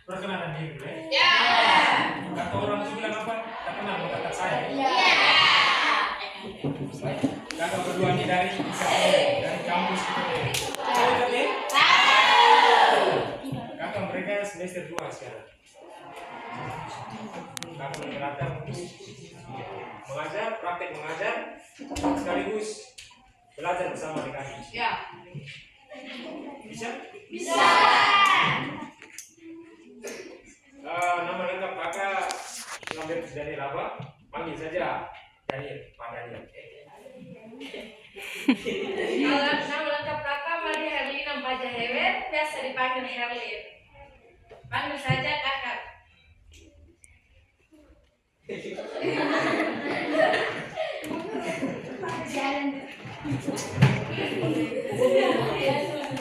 perkenalan diri dulu ya. Ya. Kata orang itu bilang apa? Tak kenal sama kakak saya. Ya. Kakak berdua ini dari kampus kita deh. Tahu kan ya? Kakak mereka semester 2 sekarang. Kakak datang untuk mengajar, praktek mengajar, sekaligus belajar bersama dengan kami. Ya. Bisa? Bisa. Nama lengkap kakak Lambertus Daniel apa? Panggil saja Daniel, Pak Daniel. Nama lengkap kakak Maria Herlina Pajahewer, biasa dipanggil Herlin. Panggil saja kakak.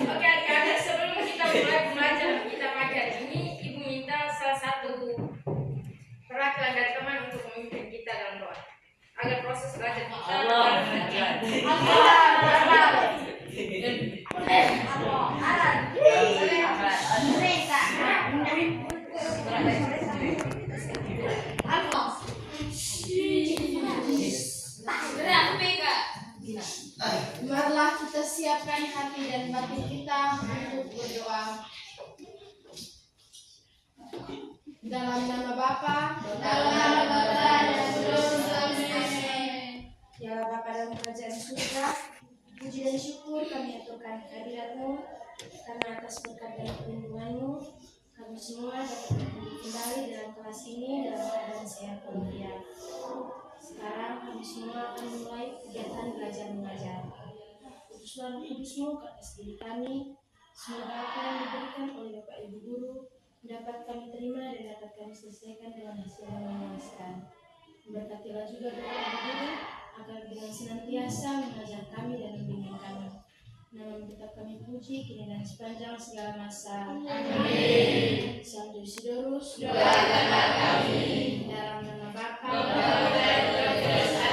Oke adik-adik, sebelum kita mulai belajar kita pagi ini, ibu minta salah satu perwakilan dari teman untuk memimpin kita dalam doa agar proses belajar kita Marilah kita siapkan hati dan batin kita untuk berdoa. Dalam nama Bapa, dalam nama Bapa dan Putra dan Roh Kudus. Ya Bapa dalam kerajaan surga, puji dan syukur kami aturkan kehadirat-Mu, karena atas berkat dan perlindungan-Mu kami semua dapat berdiri kembali dalam kelas ini dalam keadaan sehat walafiat. Sekarang kami semua akan memulai kegiatan belajar mengajar. Utusan Kudus-Mu ke atas diri kami, semoga apa yang diberikan oleh Bapak Ibu Guru dapat kami terima dan dapat kami selesaikan dengan hasil yang memuaskan. Berkatilah juga Bapak Ibu Guru agar dengan senantiasa mengajar kami dan membimbing kami. Nama tetap kami puji kini dan sepanjang segala masa. Amin. Sanctus Isidorus, doakanlah kami. Dalam nama Bapa dan Putra dan Roh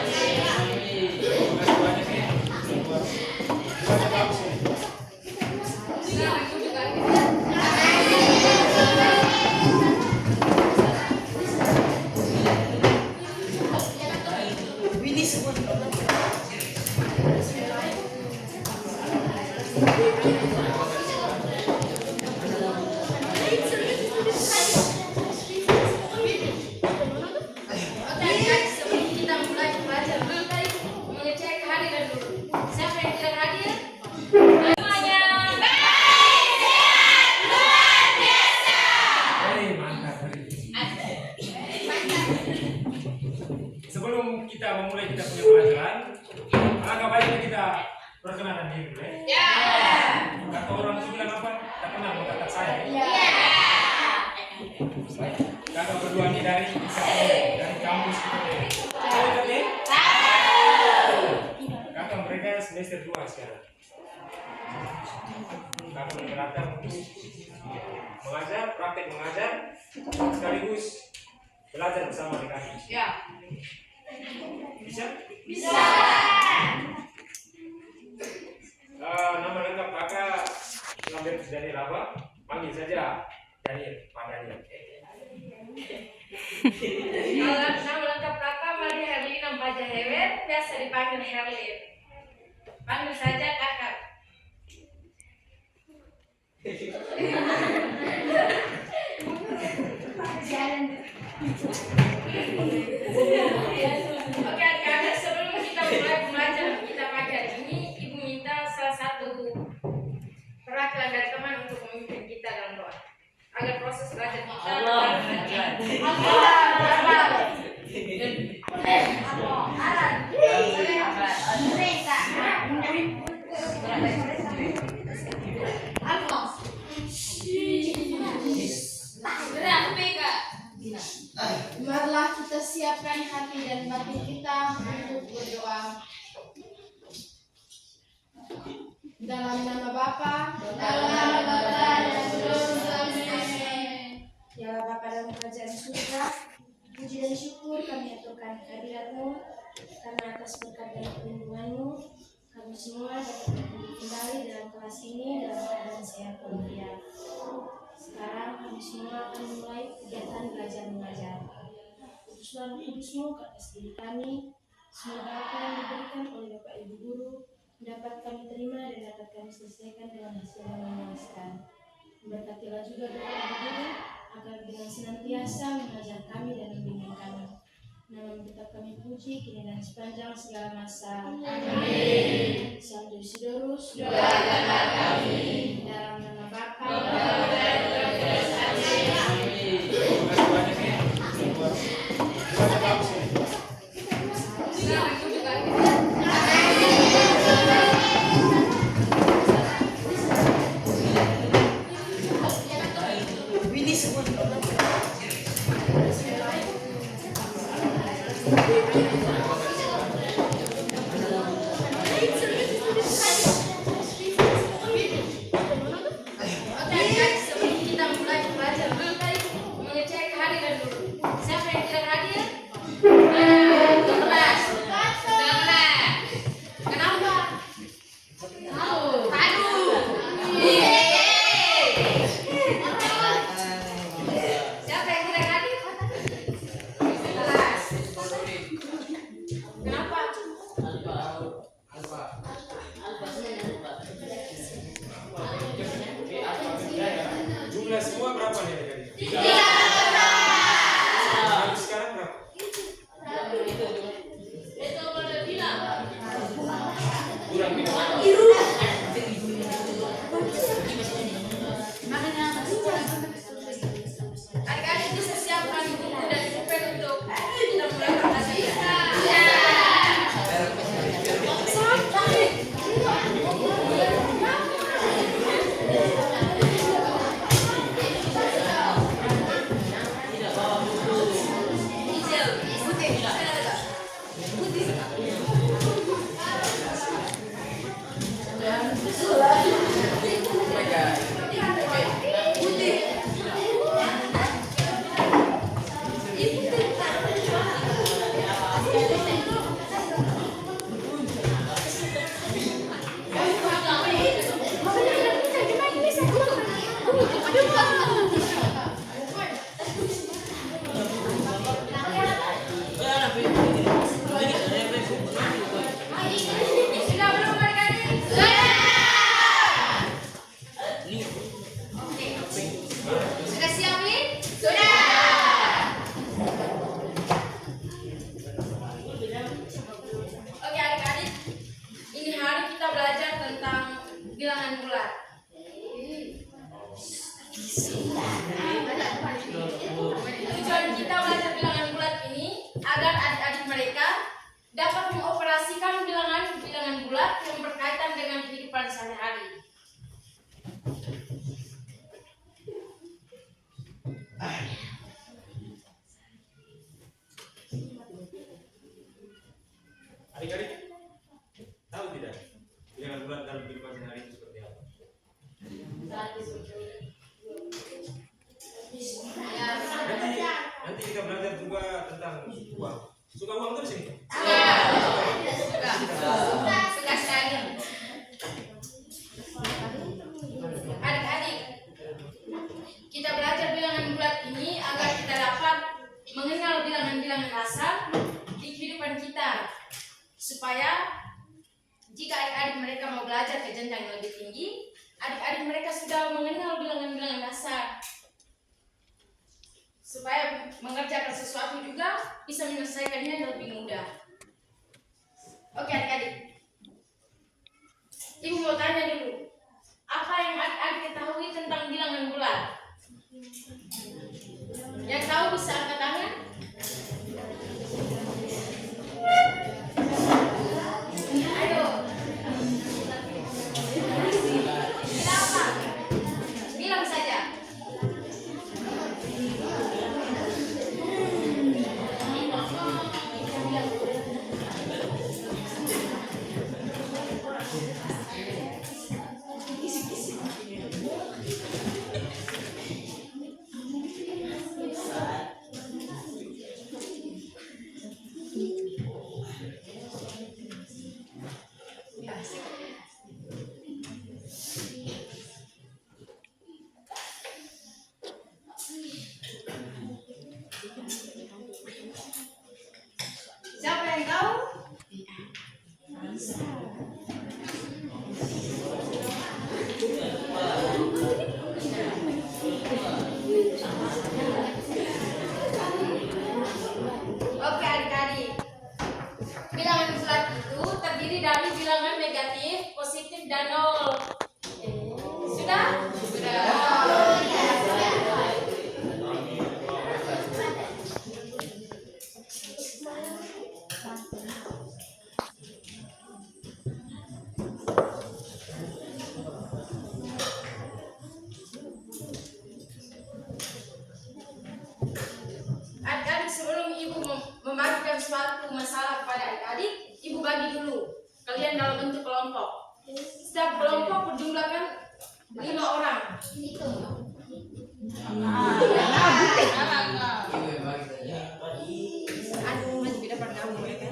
Sebelum kita memulai kita punya pelajaran, alangkah baiknya kita perkenalan diri dulu ya. Ya. Kata orang itu bilang apa? Tak kenal sama kakak saya. Ya. Kakak berdua ini dari kampus kita deh. Tahu kan ya? Kakak mereka semester 2 sekarang. Kakak datang untuk mengajar, praktek mengajar, sekaligus belajar bersama dengan kami. Ya. Bisa? Bisa. Nama lengkap kakak Lambertus Daniel apa? Panggil saja Daniel, Pak Daniel. Nama lengkap kakak Maria Herlina Pajahewer, biasa dipanggil Herlin. Panggil saja kakak. Oke adik-adik, sebelum kita mulai belajar kita pagi ini, ibu minta salah satu perwakilan dari teman untuk memimpin kita dalam doa agar proses belajar kita Marilah kita siapkan hati dan batin kita untuk berdoa. Dalam nama Bapa, dalam nama Bapa dan Putra dan Roh Kudus. Ya Bapa dalam kerajaan surga, puji dan syukur kami aturkan kehadirat-Mu, karena atas berkat dan perlindungan-Mu kami semua dapat berdiri kembali dalam kelas ini dalam keadaan sehat walafiat. Sekarang kami semua Yesuslah Roh Kudus-Mu ke atas diri kami. Semoga apa yang diberikan oleh Bapak Ibu Guru dapat kami terima dan dapat kami selesaikan dengan hasil yang memuaskan. Berkatilah juga Bapak Ibu Guru agar dengan senantiasa mengajar kami dan membimbing kami. Nama tetap kami puji kini dan sepanjang segala masa. Amin. Sanctus Isidorus, doakanlah kami. Dalam nama Bapa dan Putra dan Roh Kudus. Amin. Terima kasih banyak ya. Baca bagus ya. Sebelum kita mulai belajar, mengecek kehadiran dulu. Siapa yang tidak hadir? Kelas. Kenapa? Aduh. Siapa yang tidak hadir? Kelas. Kenapa? Jumlah semua berapa nih adik-adik? 3. Habis sekarang berapa? Kurang Adik-adik bisa siapkan buku dan pulpen untuk kita mulai belajar. Sudah belum adik-adik? Sudah siap nih? Sudah. Oke adik-adik, ini hari kita belajar tentang bilangan bulat. Tujuan kita belajar bilangan bulat ini agar adik-adik mereka dapat mengoperasikan bilangan-bilangan bulat yang berkaitan dengan kehidupan sehari-hari. Adik-adik, tahu tidak bilangan bulat dalam kehidupan sehari itu seperti apa? Nanti kita belajar juga tentang uang. Suka uang terus ini? Suka sekali. Adik-adik, kita belajar bilangan bulat ini agar kita dapat mengenal bilangan-bilangan dasar di kehidupan kita, supaya jika adik-adik mereka mau belajar ke jenjang yang lebih tinggi, adik-adik mereka sudah mengenal bilangan-bilangan dasar, supaya mengerjakan sesuatu juga bisa menyelesaikannya lebih mudah. Oke adik-adik, ibu mau tanya dulu, apa yang adik-adik ketahui tentang bilangan bulat? Yang tahu bisa angkat tangan? Ayo. Kenapa? Bilang saja. masalah kepada adik-adik, ibu bagi dulu. Kalian dalam bentuk kelompok. Setiap kelompok berjumlahkan 5 orang. Aduh, masih beda pada kamu mereka.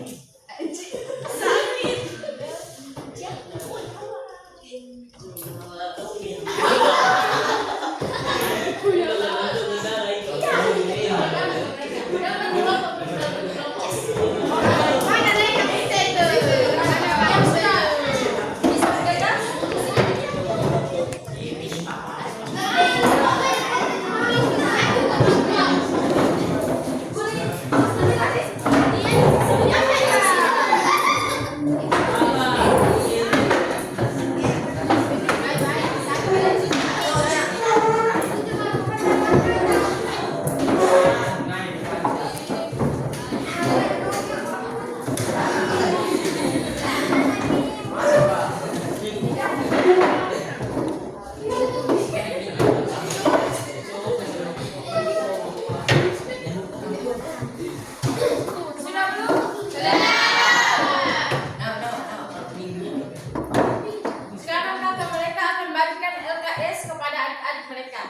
Sekarang kakak mereka akan bagikan LKS kepada adik-adik mereka.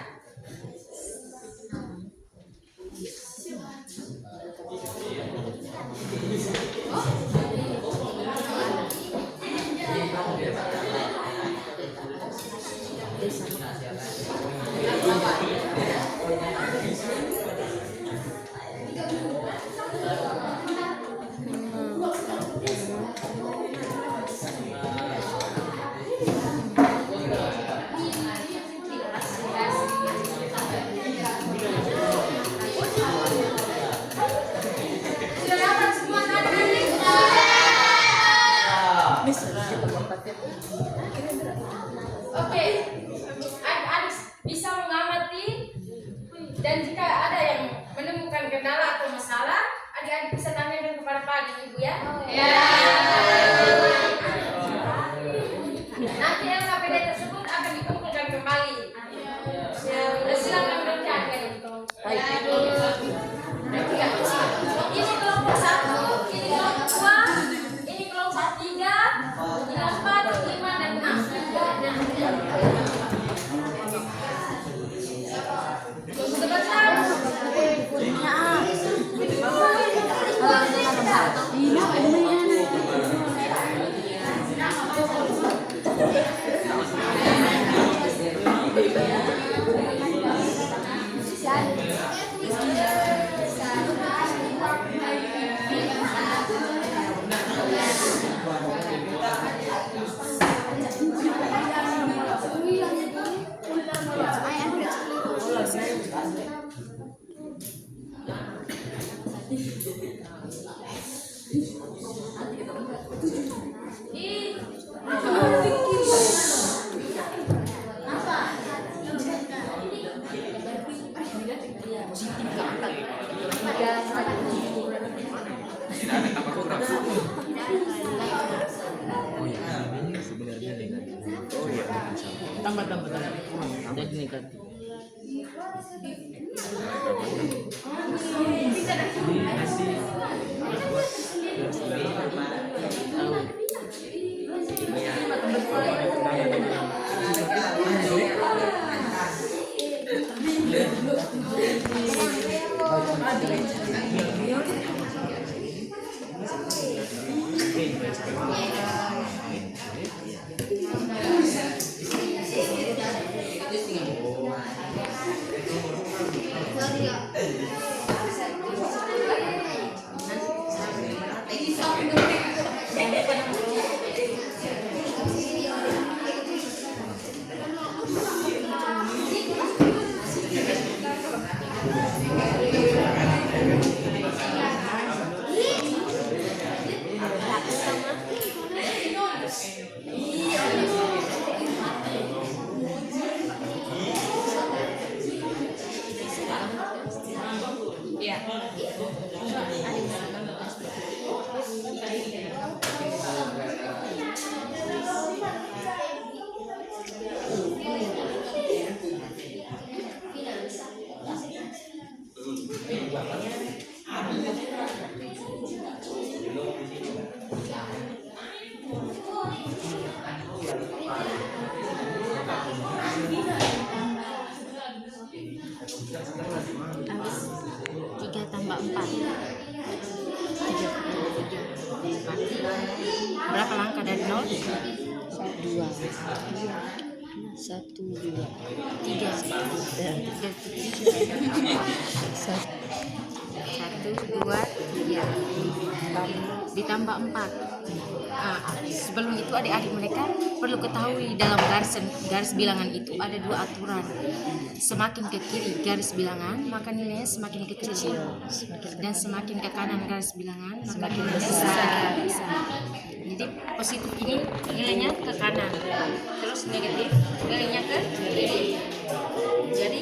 Sudah dapat semua adik-adik? Oke, adik-adik bisa mengamati dan jika ada yang menemukan kendala atau masalah, adik-adik bisa tanyakan kepada Pak dan Ibu ya. Nanti LKPD tersebut akan dikumpulkan kembali. Silakan bekerja adik-adik. Ini kelompok 1, ini kelompok 2, ini kelompok 3, ini 4, 5, dan 6. Sebentar. Tambah jadi negatif. Habis 3 tambah 4. 3. Berapa langkah dari 0? 2. 1, 2, 3. 1, 2, 3. Ditambah 4. Sebelum itu adik-adik mereka perlu ketahui dalam garis bilangan itu ada 2 aturan. Semakin ke kiri garis bilangan maka nilainya semakin kecil, dan semakin ke kanan garis bilangan maka nilainya besar. Jadi positif ini nilainya ke kanan, terus negatif nilainya ke kiri. Jadi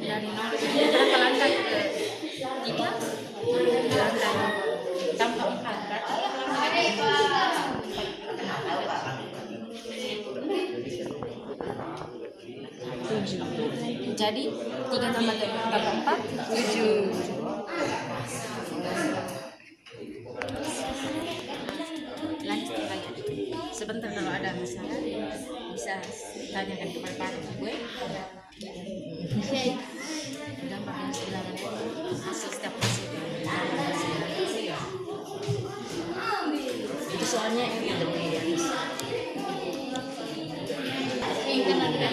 dari 0 berapa langkah ke 3? Langkah tambah 4 berarti jadi 3 tambah 4 7. Lanjut lagi. Sebentar, kalau ada masalah bisa tanyakan kepada Pak gue. Gambar yang bilangan hasil setiap hasil. Itu soalnya yang lebih di atas. Ini kan ada.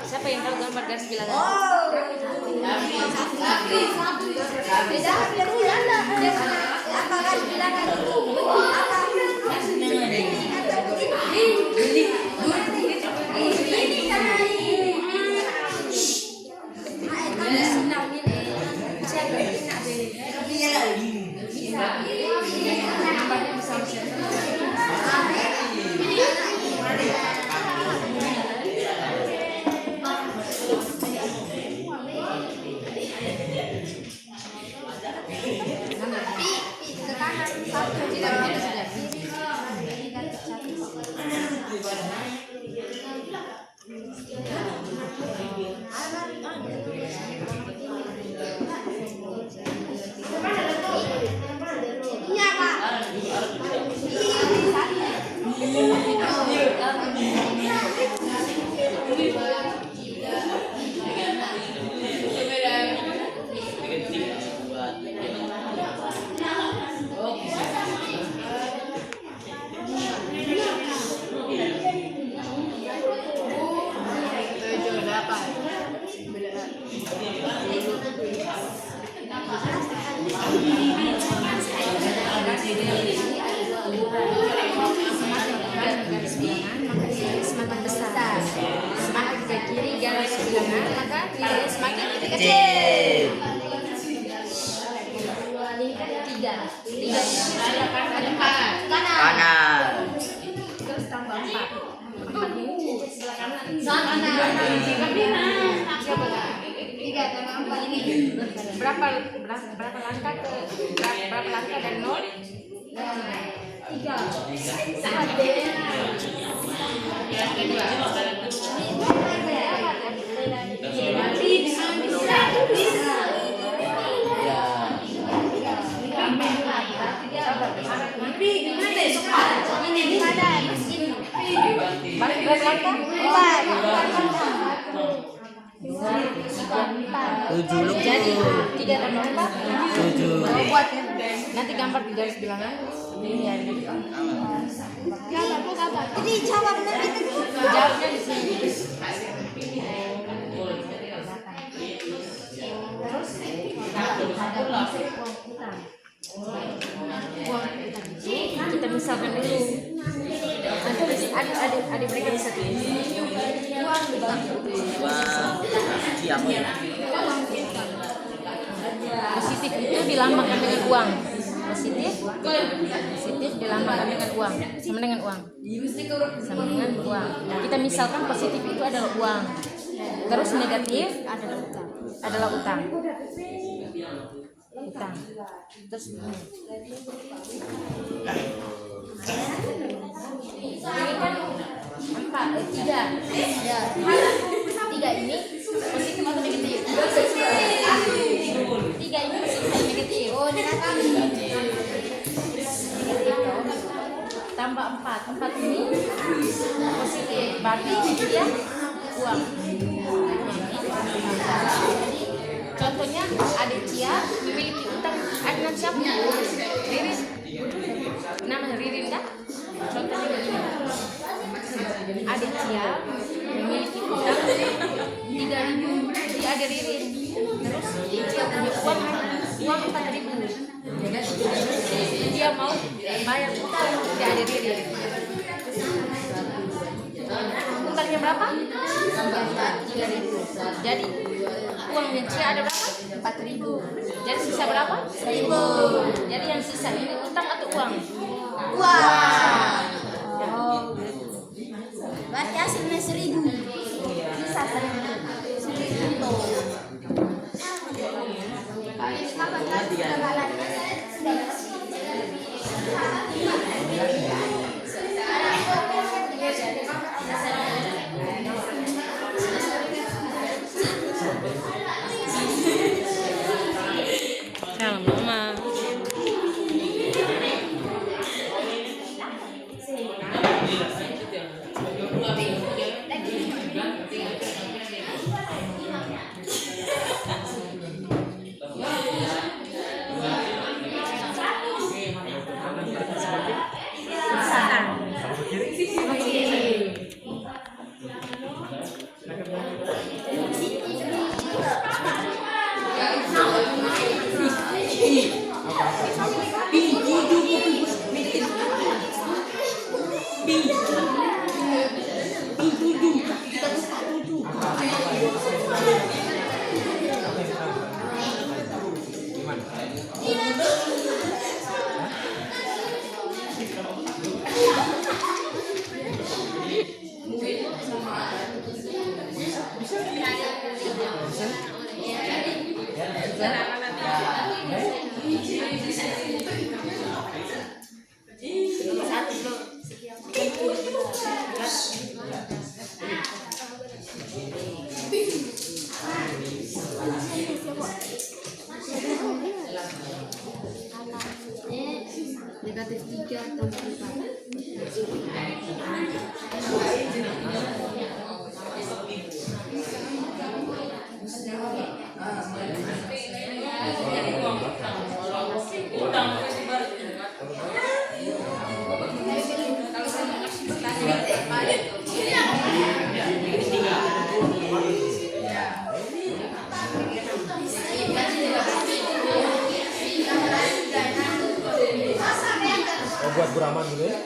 Siapa yang tahu gambar garis bilangan? Apa garis bilangan itu? Semakin besar, semakin ke kiri garis bilangan maka nilainya semakin kecil. 3 kanan. Terus tambah 4 ini sebelah kanan. 3 tambah 4 ini berapa langkah ke berapa langkah dari 0? 3. Jadi 3 tambah 4 7. Nanti gambar di garis bilangan. Jadi jawabnya di sini. Kita misalkan dulu. Adik mereka bisa tulis. Positif itu dilambangkan dengan uang. Positif dilambangkan dengan uang. Sama dengan uang. Kita misalkan positif itu adalah uang. Terus negatif adalah utang. Terus ini kan tiga. Ya. Tiga ini positif atau negatif? Tiga ini positif atau negatif? Oh, negatif. Tambah 4 ini positif, berarti dia uang. Contohnya ada Cia memiliki utang dengan siapa? Ririn. Namanya Ririn kan? Contohnya begini. Ada Cia memiliki utang 3.000 di ada Ririn. Terus Cia punya uang 4.000. Dia mau bayar utang di ada Ririn. Utangnya berapa? 3.000. Jadi uangnya Cia ada berapa? 4.000. Jadi sisa berapa? 1.000. Jadi yang sisa ini utang atau uang? Uang. Oh. Berarti hasilnya 1.000. Sisa 1.000. Salam mama. Negatif 3 tambah 4. Buat Buraman dulu ya.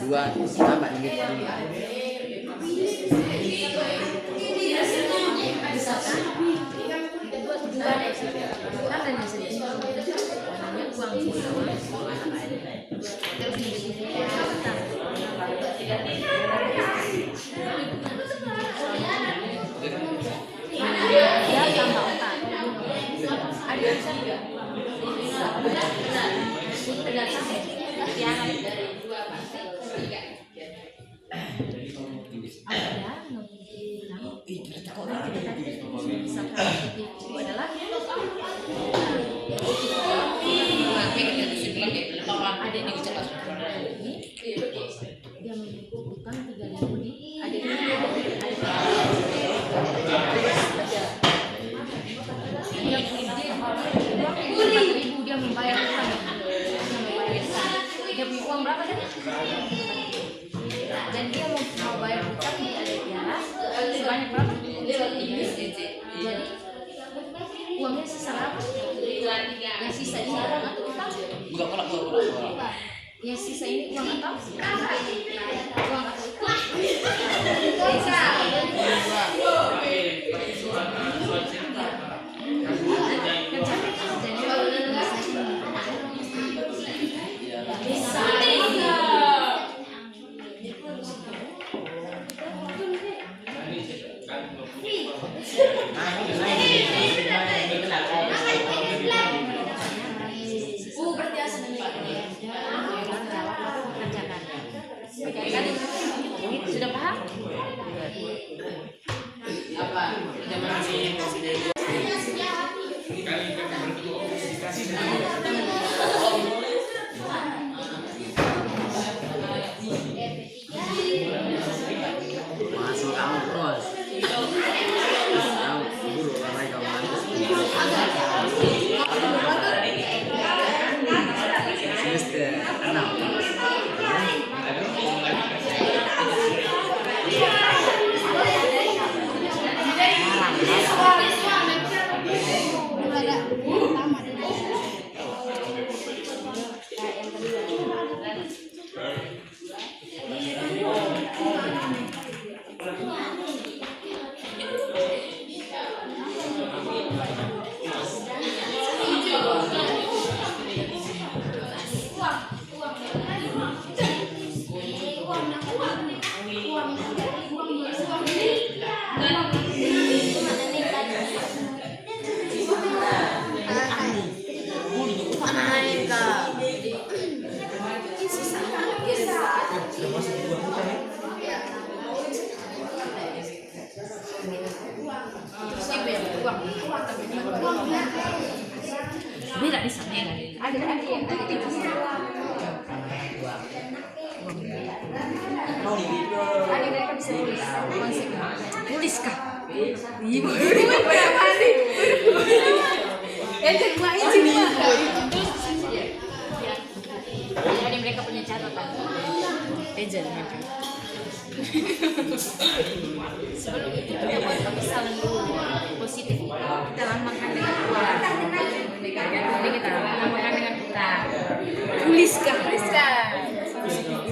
Dua tambah ini. Dia membayar utang. Dia punya uang berapa tadi? Dan dia mau bayar utang di Tiara sebanyak berapa? Jadi uangnya sisa berapa? Yang sisa ini uang atau utang? Yang sisa ini uang atau? Uang atau utang? Berarti asal Sudah paham? Masuk kamu terus. Kamu guru ramai kamu semester 6. Beda di sana ya. Ada yang tadi di sana. Ada mereka bisa tulis konsepnya. Tulis kah? Ibu pernah mandi. Cuma izin Jadi mereka punya catatan. Agent mereka. Sebelum itu kita buat pemisalan dulu positif. Kita lambangkan dengan uang. Jadi kita lambangkan dengan utang. Tuliskan.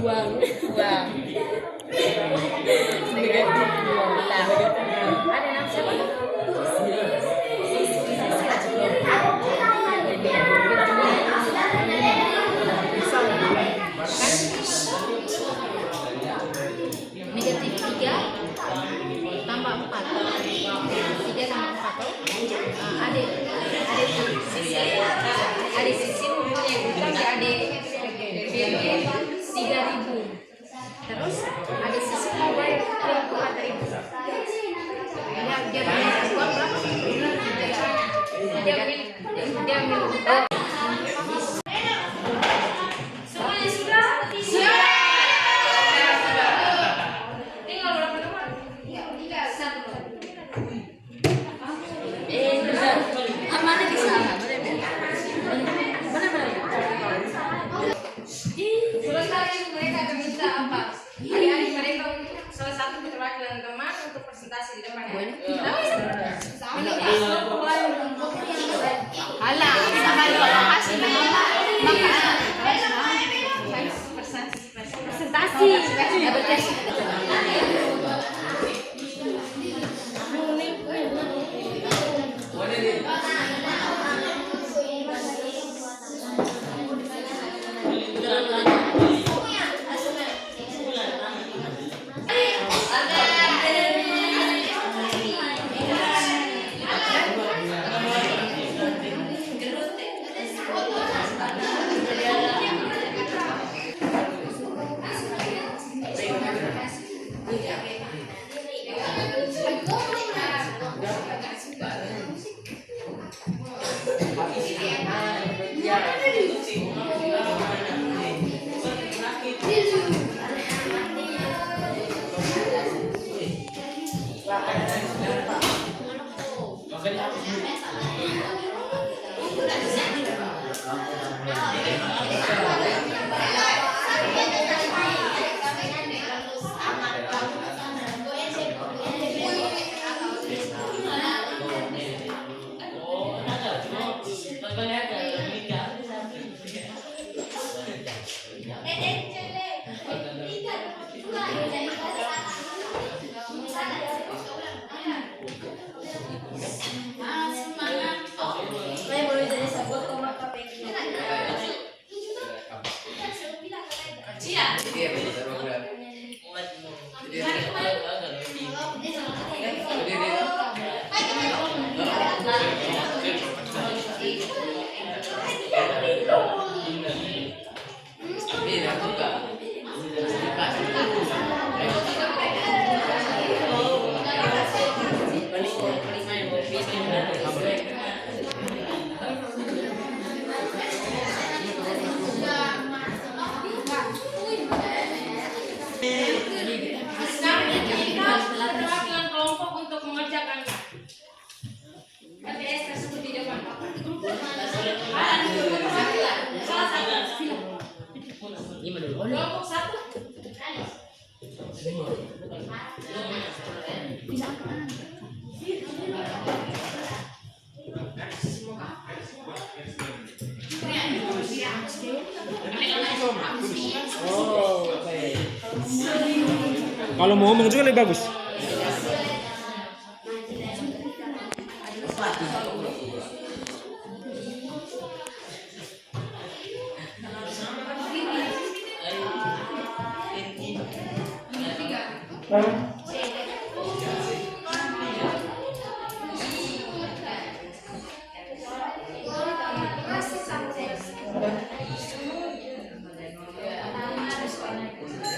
Uang. Negatif utang. Ada nama siapa? Negatif 3 tambah 4. 3 tambah 4 ada sisi mempunyai utang ya ada BB 3.000. Terus ada sisi mau bayar 4.000. Dia bayar uang berapa? Dia milik semuanya sudah? Mana di sana? Terus hari mereka akan minta apa? Hari-hari mereka salah satu perwakilan teman untuk presentasi di depan ya. Alah, sekali lokasi presentasi. Sekarang kita perwakilan kelompok untuk mengerjakan KTS tersebut di depan Bapak. Salah satu. Kelompok satu. Kalau mau ngomong juga lebih bagus.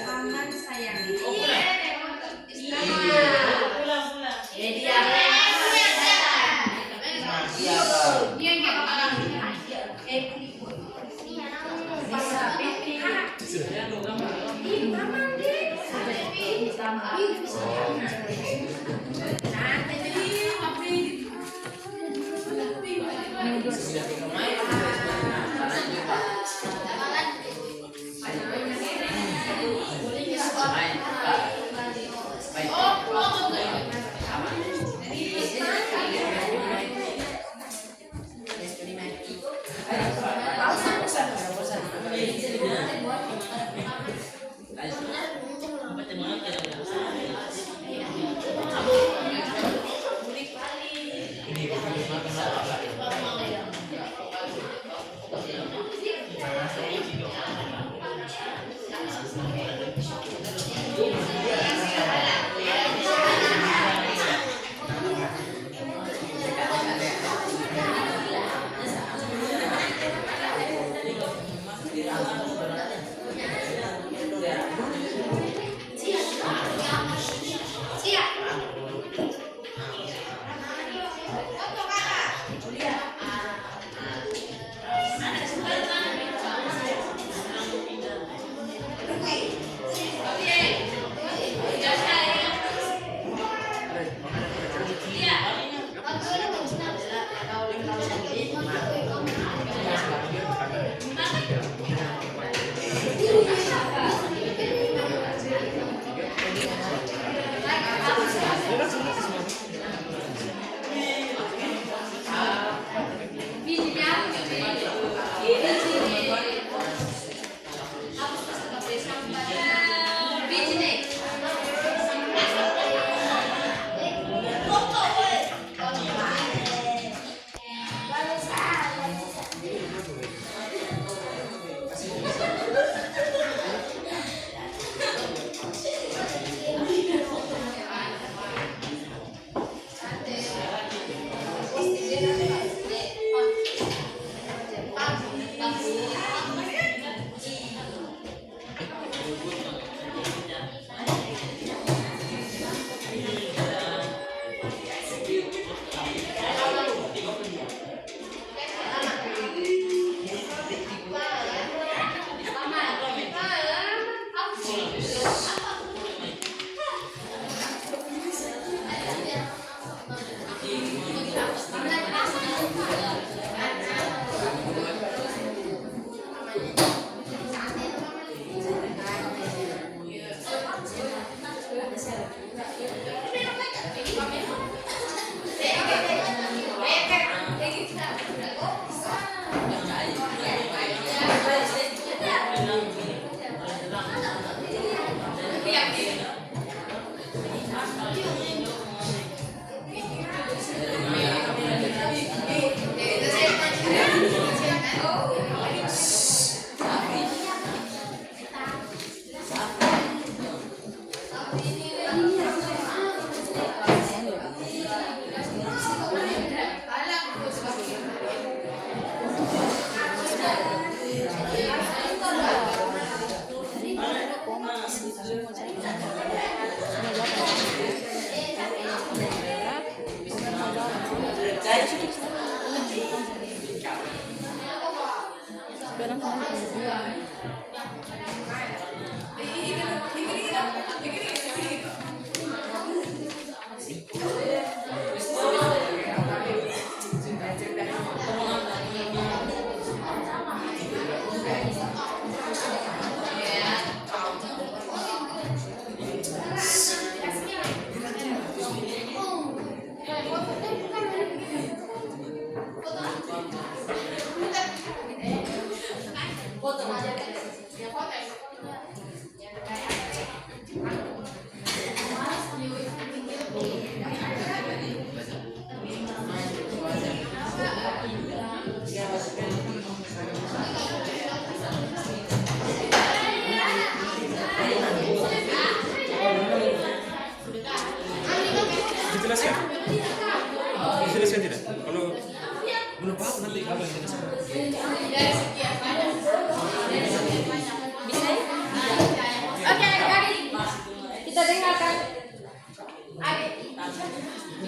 Aman sayang. Ini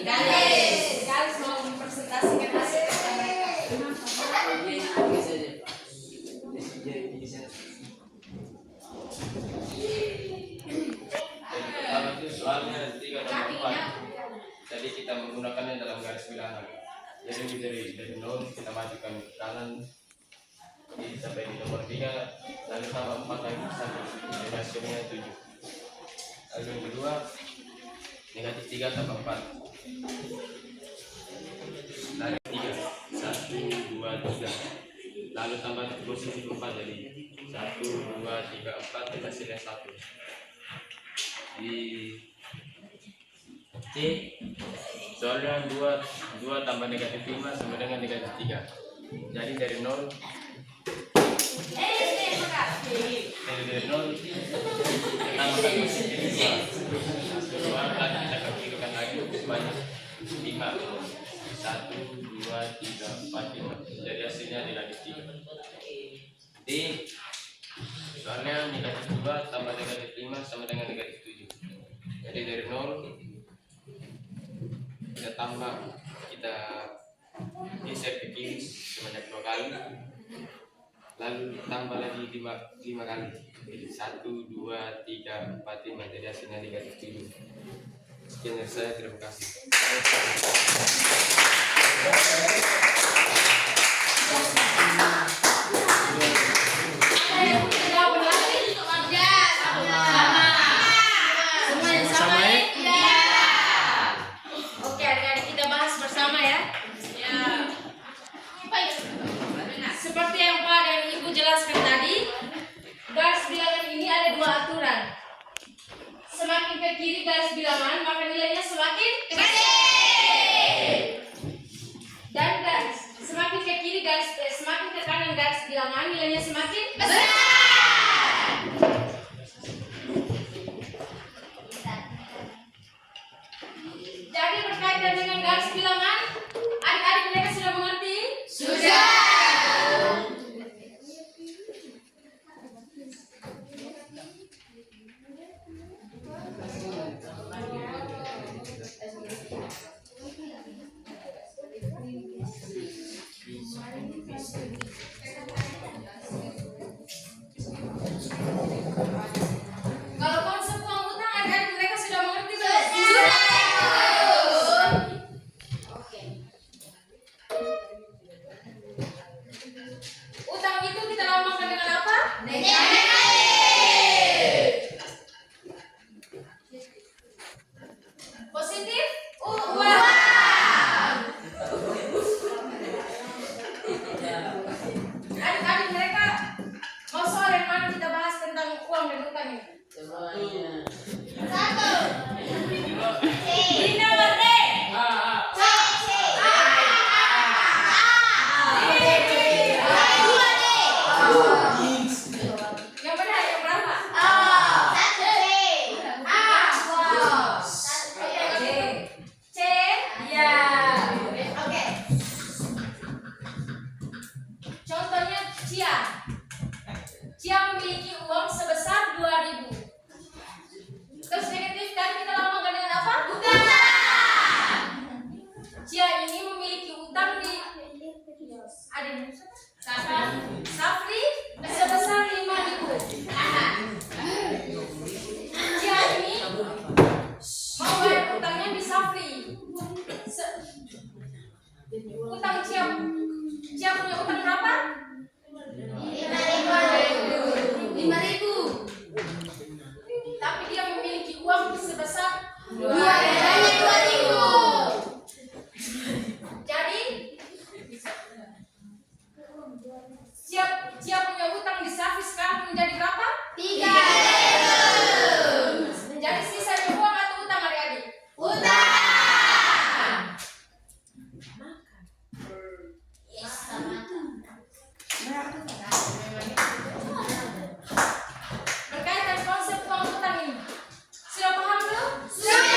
Galis mau mempresentasikan hasil kerja mereka. Kalau itu soalnya 3 tambah 4. Jadi kita menggunakannya dalam garis bilangan. Jadi dari 0 kita majukan ke kanan sampai di nomor 3, lalu tambah 4 lagi sampai jadi hasilnya 7. Lalu yang kedua negatif 3 tambah 4. Lalu 3 1 2 3. Lalu tambah posisi 4 jadi 1 2 3 4 hasilnya 1. Di C soalnya 2 tambah negatif 5 sama dengan negatif 3. Jadi dari 0 kita tambahkan posisi 2 lagi kita kecilkan lagi sebanyak 5 1 2 3 4 5. Jadi hasilnya negatif 3. D soalnya negatif 2 tambah negatif 5 sama dengan negatif 7. Jadi dari 0 kita tambah, kita geser ke kiri sebanyak 2 kali, lalu tambah lagi 5 kali. Jadi 1 2 3 4 5. Jadi hasilnya negatif 7. Sekian dari saya, terima kasih. Oke, adik-adik kita bahas bersama ya. Seperti yang Pak dan Ibu jelaskan tadi, garis bilangan ini ada 2 aturan. Semakin ke kiri garis bilangan, maka nilainya semakin gede. Dan semakin ke kiri semakin ke kanan garis bilangan, nilainya semakin besar. Jadi berkaitan dengan garis bilangan, adik-adik mereka sudah mengerti? Sudah. Kalau konsep uang utang, adik-adik mereka sudah mengerti belum? Sudah. Oke. Utang itu kita lambangkan dengan apa? Negatif. Positif? Uang. Adik-adik mereka mau soal yang mana kita bahas tentang uang dan utang ini? Satu. Ini nomor D. Yang benar yang berapa? C. Ya. Oke. Contohnya Cia. Cia memiliki uang sebesar 2.000. Terus negatif kan kita lambangkan dengan apa? Utang. Cia ini memiliki utang di Safri sebesar 5.000. Cia ini mau bayar utangnya di Safri. Utang Cia punya utang berapa? 5.000. Tapi dia memiliki uang sebesar 2.000. Jadi Cia punya utang di Safi sekarang menjadi berapa? 3.000. Jadi sisanya uang atau utang adik-adik? Utang. Berkaitan konsep uang utang ini, sudah paham belum? Sudah.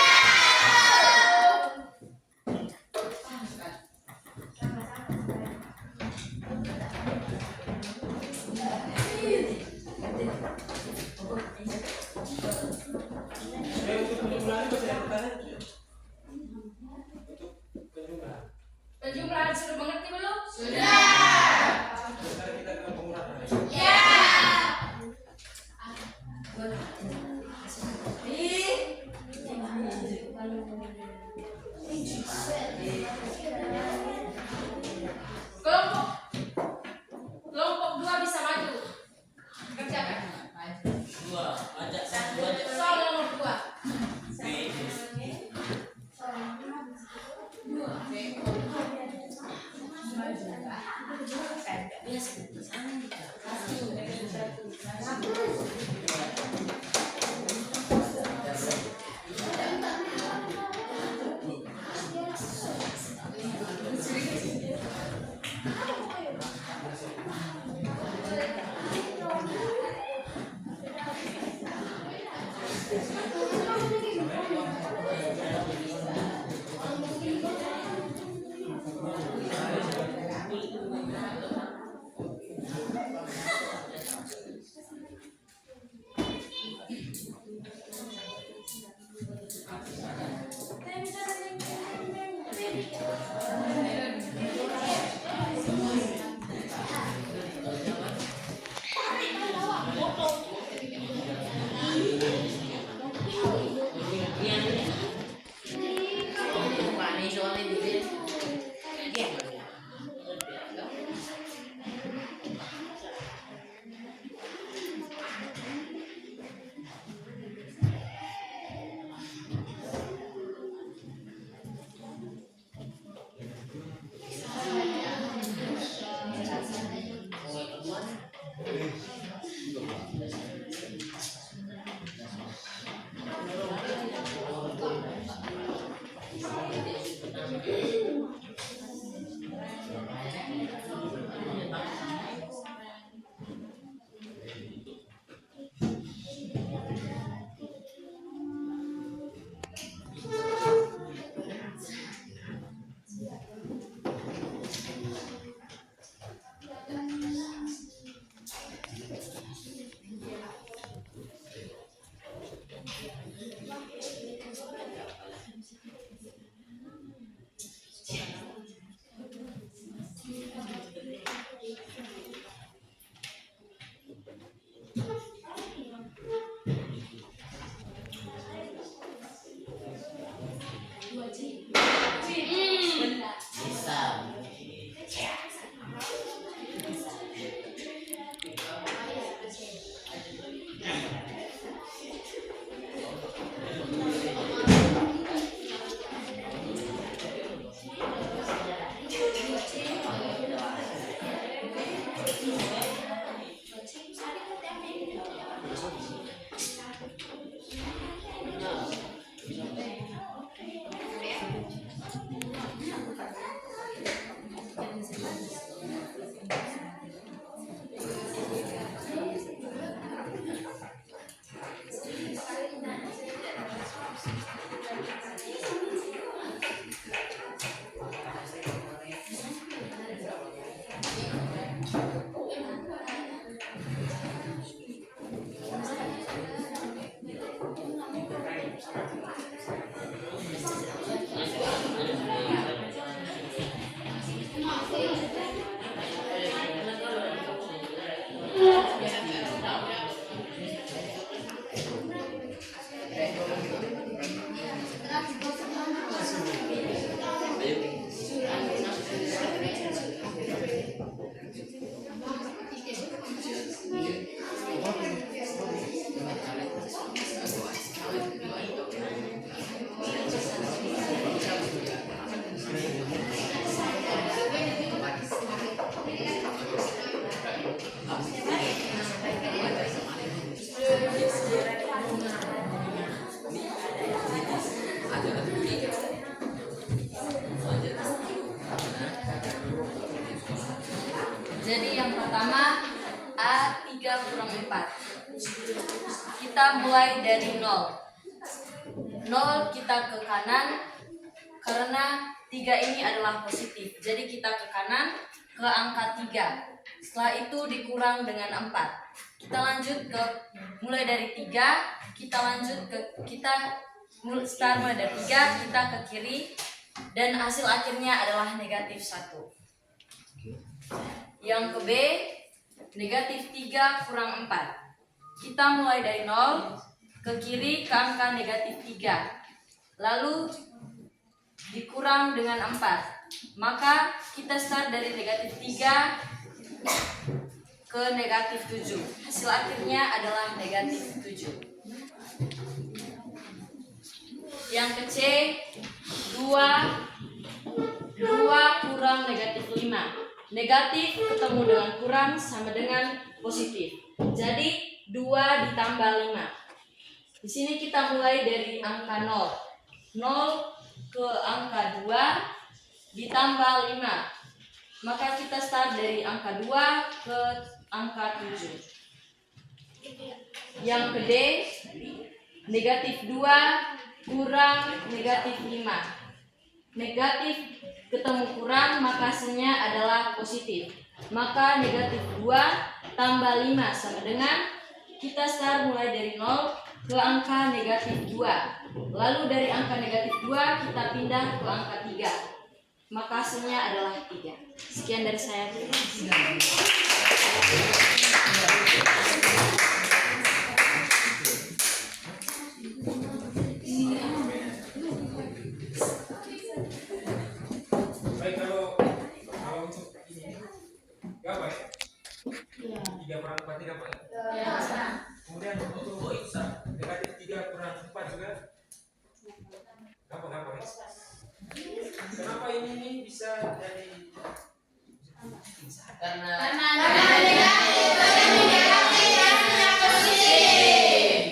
Jadi yang pertama A3 kurang 4. Kita mulai dari 0. 0 kita ke kanan karena 3 ini adalah positif. Jadi kita ke kanan ke angka 3. Setelah itu dikurang dengan 4. Kita lanjut ke mulai dari 3, kita lanjut ke start mulai dari 3, kita ke kiri dan hasil akhirnya adalah negatif 1. Yang ke B, negatif 3 kurang 4. Kita mulai dari 0 ke kiri ke angka negatif 3. Lalu dikurang dengan 4. Maka kita start dari negatif 3 ke negatif 7. Hasil akhirnya adalah negatif 7. Yang ke C, 2 kurang negatif 5. Negatif ketemu dengan kurang sama dengan positif. Jadi 2 ditambah 5. Di sini kita mulai dari angka 0. 0 ke angka 2 ditambah 5. Maka kita start dari angka 2 ke angka 7. Yang ke D, negatif 2 kurang negatif 5. Negatif ketemu kurang maka hasilnya adalah positif. Maka negatif 2 tambah 5 sama dengan kita start mulai dari 0 ke angka negatif 2. Lalu dari angka negatif 2 kita pindah ke angka 3. Maka hasilnya adalah 3. Sekian dari saya. Baik, kalau untuk ini gampang ya? 3 kurang 4 ini gampang ya? Kemudian untuk negatif 3 kurang 4 juga gampang ya? Kenapa ini bisa jadi Karena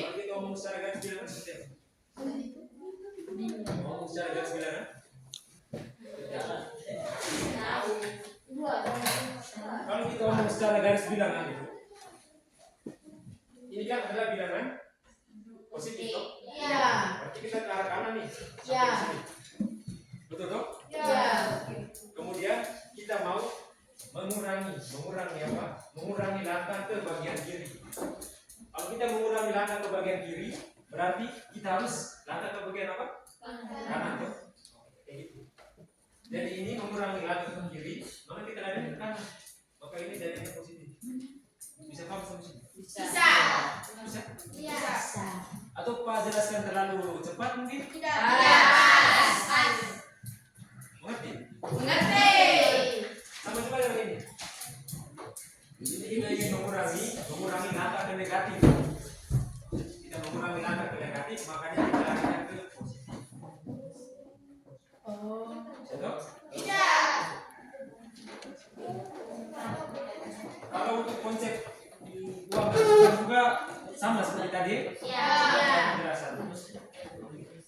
kalau kita ngomong secara garis bilangan seperti apa? Ngomong secara garis bilangan? Kalau kita ngomong secara garis bilangan itu, ini kan adalah bilangan positif, toh? Berarti kita ke arah kanan nih. Sampai sini. Betul toh? Kemudian kita mau mengurangi apa? Mengurangi langkah ke bagian kiri. Kalau kita mengurangi langkah ke bagian kiri, berarti kita harus langkah ke bagian apa? Kanan toh? Kayak gitu. Jadi ini mengurangi langkah ke kiri, maka kita lari ke kanan. Maka ini jadinya positif. Bisa paham sampai sini? Bisa. Atau Pak jelaskan terlalu cepat mungkin? Tidak.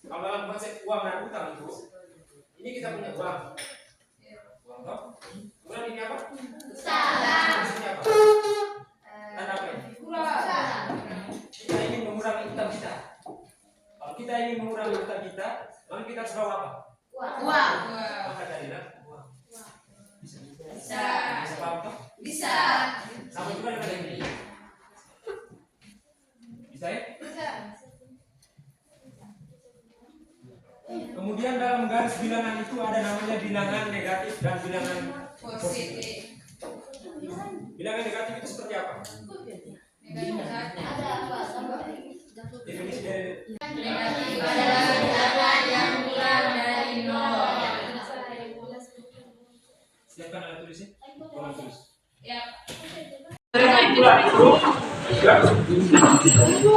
Kalau dalam konsep uang dan utang itu, ini kita punya uang. Uang toh? Kemudian ini apa? Ini apa? Tanda apa ini? Kita ingin mengurangi utang kita. Kalau kita ingin mengurangi utang kita, lalu kita harus bawa apa? Uang. Maka carilah uang. Bisa paham toh? Bisa. Sama juga dengan yang ini. Bisa ya? Kemudian dalam garis bilangan itu ada namanya bilangan negatif dan bilangan positif. Bilangan negatif itu seperti apa? Definisi dari Negatif adalah bilangan yang kurang dari 0. siapkan alat tulisnya. Tolong tulis. Ya.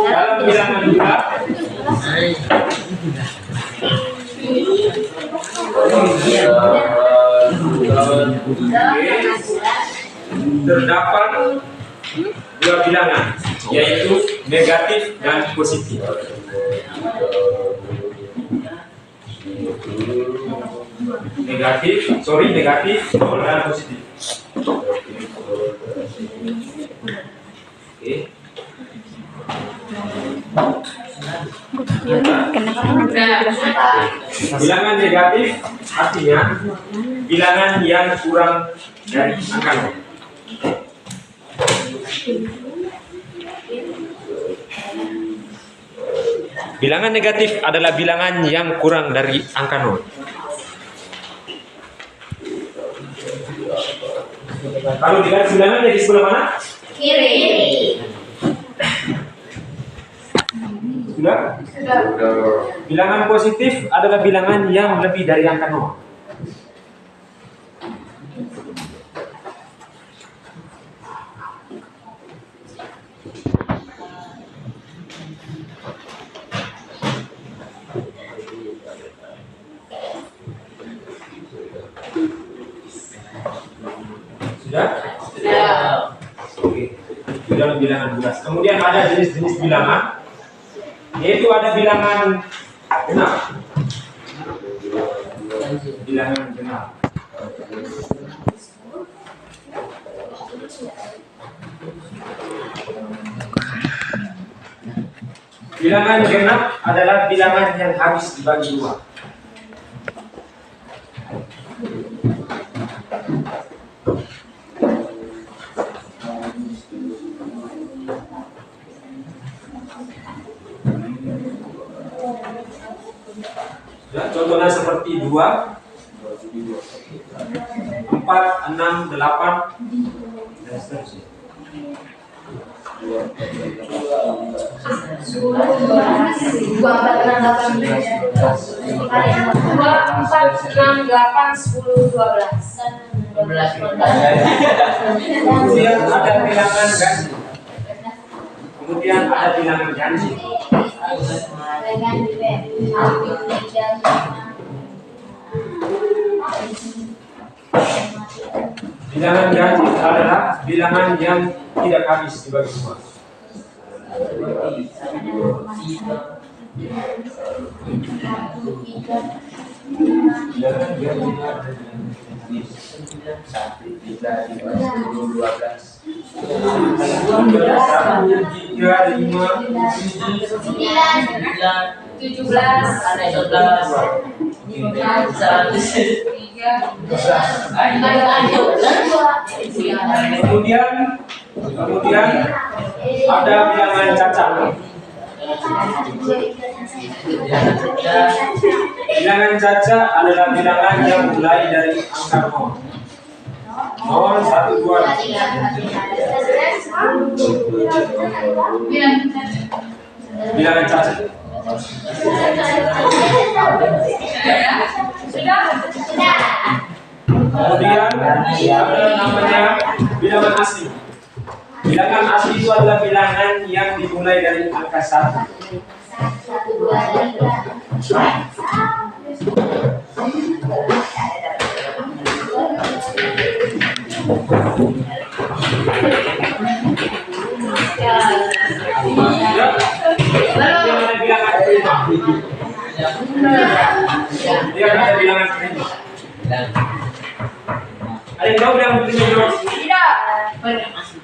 Dalam bilangan bulat terdapat dua bilangan, yaitu negatif dan positif. Negatif dan positif. Oke. Bilangan negatif artinya bilangan yang kurang dari angka 0. Bilangan negatif adalah bilangan yang kurang dari angka 0. Kalau di garis bilangannya di sebelah mana? Kiri. Sudah? Bilangan positif adalah bilangan yang lebih dari angka 0. Sudah? Oke. Itu dalam bilangan bulat. Kemudian ada jenis-jenis bilangan, yaitu ada bilangan genap. Bilangan genap. Bilangan genap adalah bilangan yang habis dibagi dua. Ya, contohnya seperti 2, 4, 6, 8, dan seterusnya. 4, 6, 8, 10, 12. Kemudian ada bilangan ganjil. Kemudian ada bilangan ganjil. Bilangan ganjil adalah bilangan yang tidak habis dibagi dua. Kemudian ada bilangan cacat. Bilangan cacat adalah bilangan yang mulai dari angka 0. 0, 1, 2, 3. Bilangan cacat. Kemudian ada namanya bilangan asli. Bilangan asli itu adalah bilangan yang dimulai dari angka 1. Bilangan prima. Dia ada bilangan prima. Ada yang tahu bilangan prima dulu?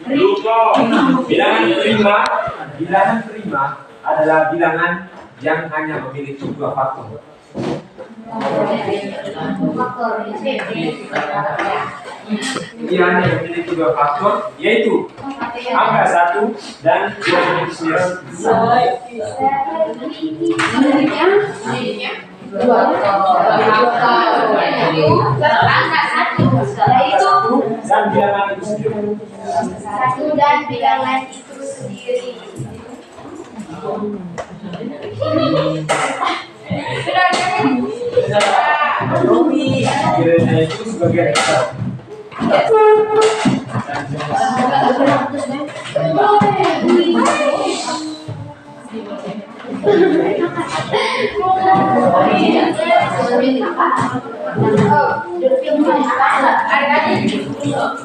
Lupa. Bilangan prima adalah bilangan yang hanya memiliki dua faktor. Dia hanya memiliki dua faktor, yaitu angka 1 dan 29. Dan bilangan itu sendiri. 1 dan bilangan itu sendiri. Kiranya itu sebagai besar. Adik-adik,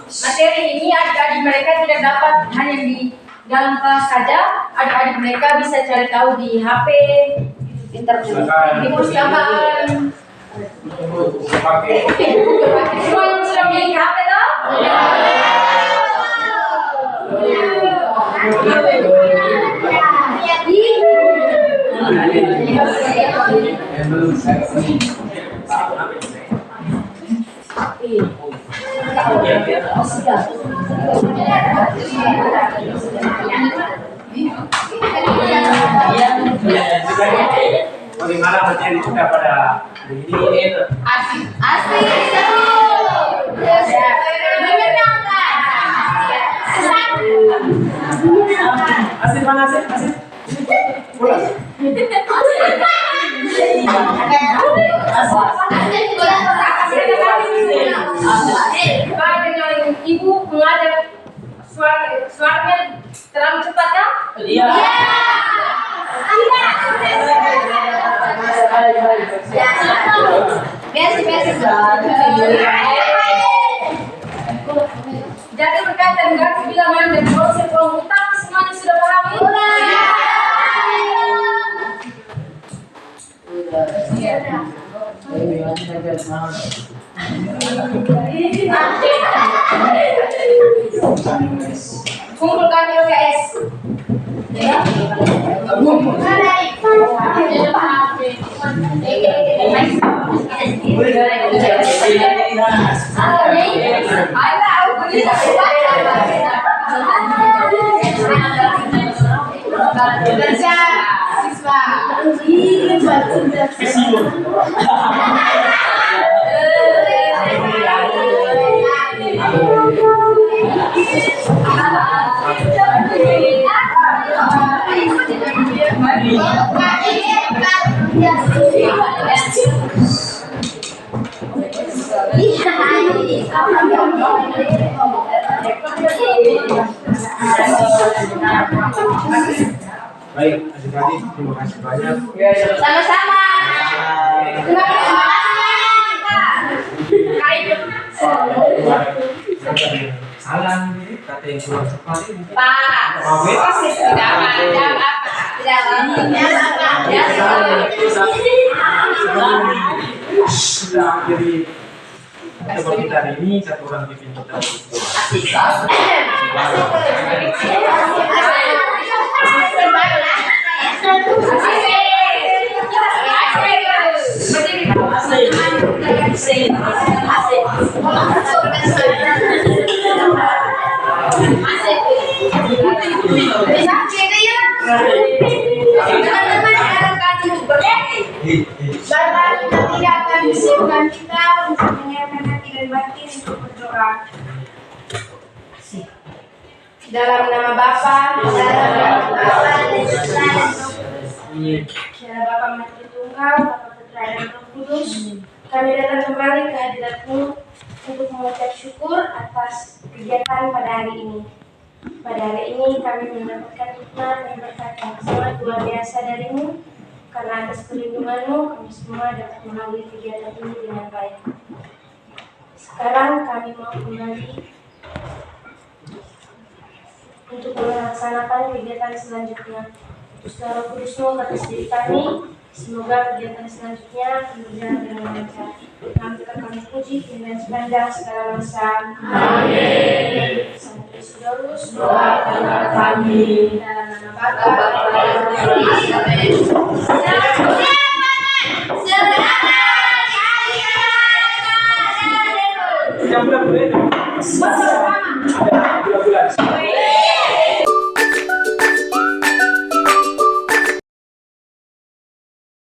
materi ini adik-adik mereka tidak dapat hanya di dalam kelas saja. Adik-adik mereka bisa cari tahu di HP, di perpustakaan. Semua yang sudah memiliki HP toh? Bagaimana materi kita pada hari ini? Asik. Asik mana asik? Pulas. Ibu mengajar suaranya terlalu cepat kan? Iya. Jadi berkaitan dengan bilangan dan konsep uang utang semuanya sudah paham? Kumpulkan di UKS. Baik, adik-adik, terima kasih banyak. Sama-sama. Terima kasih. Salam ini kata yang kurang tepat ini. Pak, tidak apa-apa. Sudah jadi coba kita hari ini satu orang pimpin kita. Bapak tidak akan disiapkan kita untuk menyiapkan hati dan batin untuk berdoa. Dalam nama Bapa, dalam nama Bapa dan Putra dan Roh Kudus. Dalam Bapa Maha Tunggal, Bapa Putra dan Roh Kudus. Kami datang kembali ke hadirat-Mu untuk mengucap syukur atas kegiatan pada hari ini. Pada hari ini kami mendapatkan hikmat dan berkat yang sangat luar biasa dari-Mu. Karena atas perlindungan-Mu, kami semua dapat melalui kegiatan ini dengan baik. Sekarang kami mau kembali untuk melaksanakan kegiatan selanjutnya. Tuhan Roh Kudus turun atas diri kami. Semoga kegiatan selanjutnya akan berjalan dengan lancar. Nama Tuhan kami puji, dengan sepanjang segala masa. Amin. Sampai Yesus doa kami dalam nama Bapa dan Putra dan Roh Kudus.